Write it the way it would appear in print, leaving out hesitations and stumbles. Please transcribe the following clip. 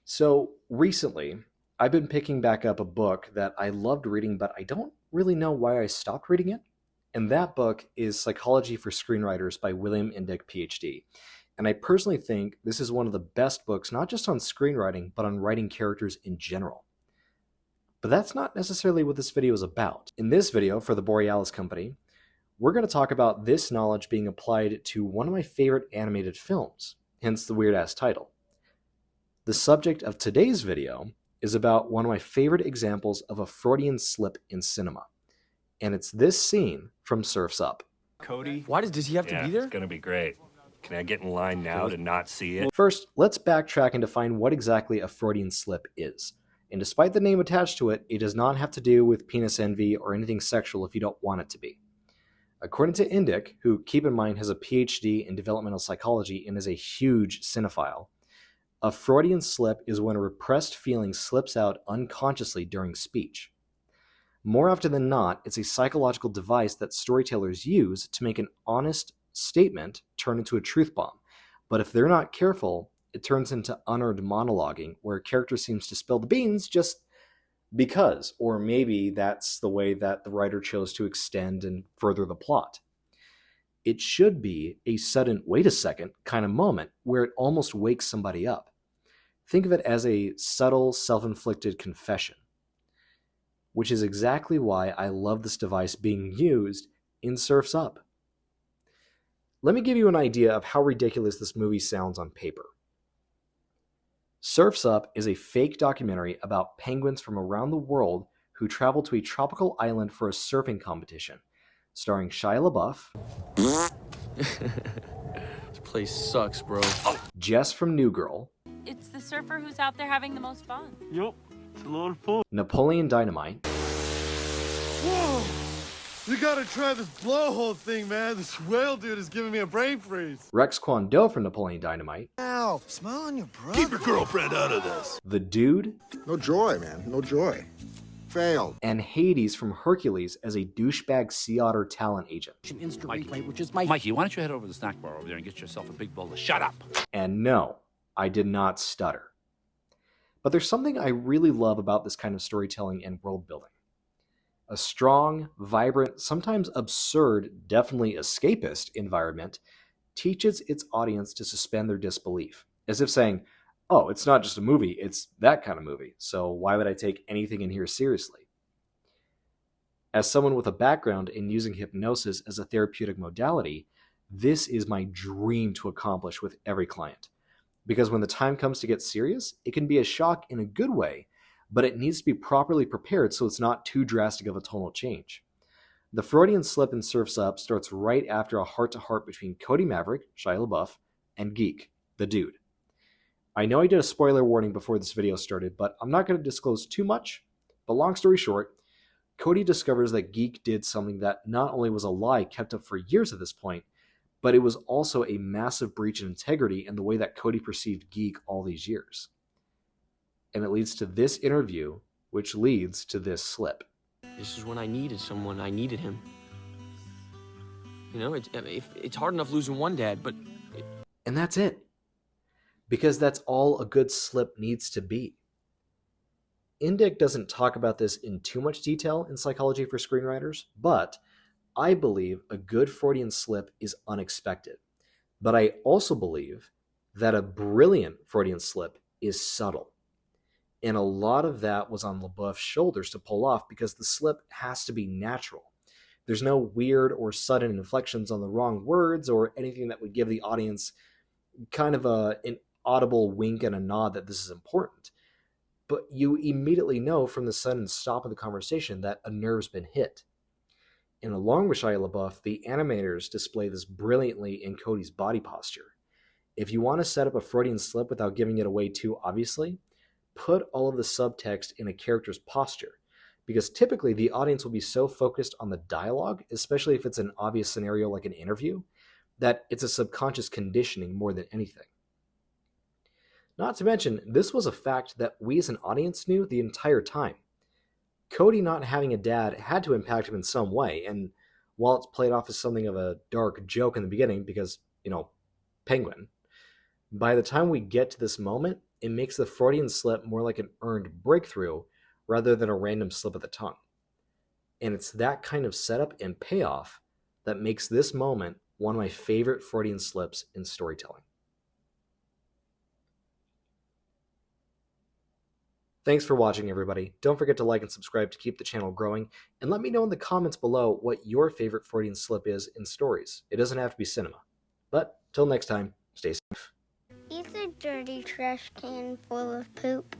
So recently, I've been picking back up a book that I loved reading, but I don't really know why I stopped reading it. And that book is Psychology for Screenwriters by William Indick, PhD. And I personally think this is one of the best books, not just on screenwriting, but on writing characters in general. But that's not necessarily what this video is about. In this video for the Borealis company, we're going to talk about this knowledge being applied to one of my favorite animated films, hence the weird-ass title. The subject of today's video is about one of my favorite examples of a Freudian slip in cinema. And it's this scene from Surf's Up. Cody? Does he have to be there? It's gonna be great. Can I get in line now to not see it? First, let's backtrack and define what exactly a Freudian slip is. And despite the name attached to it, it does not have to do with penis envy or anything sexual if you don't want it to be. According to Indick, who, keep in mind, has a PhD in developmental psychology and is a huge cinephile, a Freudian slip is when a repressed feeling slips out unconsciously during speech. More often than not, it's a psychological device that storytellers use to make an honest statement turn into a truth bomb. But if they're not careful, it turns into unearned monologuing, where a character seems to spill the beans just because, or maybe that's the way that the writer chose to extend and further the plot. It should be a sudden, wait a second kind of moment where it almost wakes somebody up. Think of it as a subtle, self-inflicted confession, which is exactly why I love this device being used in Surf's Up. Let me give you an idea of how ridiculous this movie sounds on paper. Surf's Up is a fake documentary about penguins from around the world who travel to a tropical island for a surfing competition, starring Shia LaBeouf, This place sucks, bro. Jess from New Girl, It's the surfer who's out there having the most fun. Yup, it's a lot of fun. Napoleon Dynamite, Whoa! You gotta try this blowhole thing, man. This whale dude is giving me a brain freeze. Rex Kwon Do from Napoleon Dynamite, Ow, smile on your brother. Keep your girlfriend out of this. The Dude, No joy, man. No joy. Failed. and Hades from Hercules as a douchebag sea otter talent agent. Mikey, why don't you head over to the snack bar over there and get yourself a big bowl of shut up? And no, I did not stutter. But there's something I really love about this kind of storytelling and world building. A strong, vibrant, sometimes absurd, definitely escapist environment teaches its audience to suspend their disbelief, as if saying, oh, it's not just a movie, it's that kind of movie, so why would I take anything in here seriously? As someone with a background in using hypnosis as a therapeutic modality, this is my dream to accomplish with every client. Because when the time comes to get serious, it can be a shock in a good way, but it needs to be properly prepared so it's not too drastic of a tonal change. The Freudian slip in Surf's Up starts right after a heart-to-heart between Cody Maverick, Shia LaBeouf, and Geek, the Dude. I know I did a spoiler warning before this video started, but I'm not going to disclose too much. But long story short, Cody discovers that Geek did something that not only was a lie kept up for years at this point, but it was also a massive breach in integrity in the way that Cody perceived Geek all these years. And it leads to this interview, which leads to this slip. This is when I needed someone. I needed him. You know, it's hard enough losing one dad, but... And that's it. Because that's all a good slip needs to be. Indick doesn't talk about this in too much detail in Psychology for Screenwriters, but I believe a good Freudian slip is unexpected. But I also believe that a brilliant Freudian slip is subtle. And a lot of that was on LaBeouf's shoulders to pull off because the slip has to be natural. There's no weird or sudden inflections on the wrong words or anything that would give the audience kind of an audible wink and a nod that this is important. But you immediately know from the sudden stop of the conversation that a nerve's been hit. And along with Shia LaBeouf, the animators display this brilliantly in Cody's body posture. If you want to set up a Freudian slip without giving it away too obviously, put all of the subtext in a character's posture, because typically the audience will be so focused on the dialogue, especially if it's an obvious scenario like an interview, that it's a subconscious conditioning more than anything. Not to mention, this was a fact that we as an audience knew the entire time. Cody not having a dad had to impact him in some way, and while it's played off as something of a dark joke in the beginning because, penguin, by the time we get to this moment, It makes the Freudian slip more like an earned breakthrough rather than a random slip of the tongue. And it's that kind of setup and payoff that makes this moment one of my favorite Freudian slips in storytelling. Thanks for watching, everybody. Don't forget to like and subscribe to keep the channel growing, and let me know in the comments below what your favorite Freudian slip is in stories. It doesn't have to be cinema. But till next time, stay safe. He's a dirty trash can full of poop.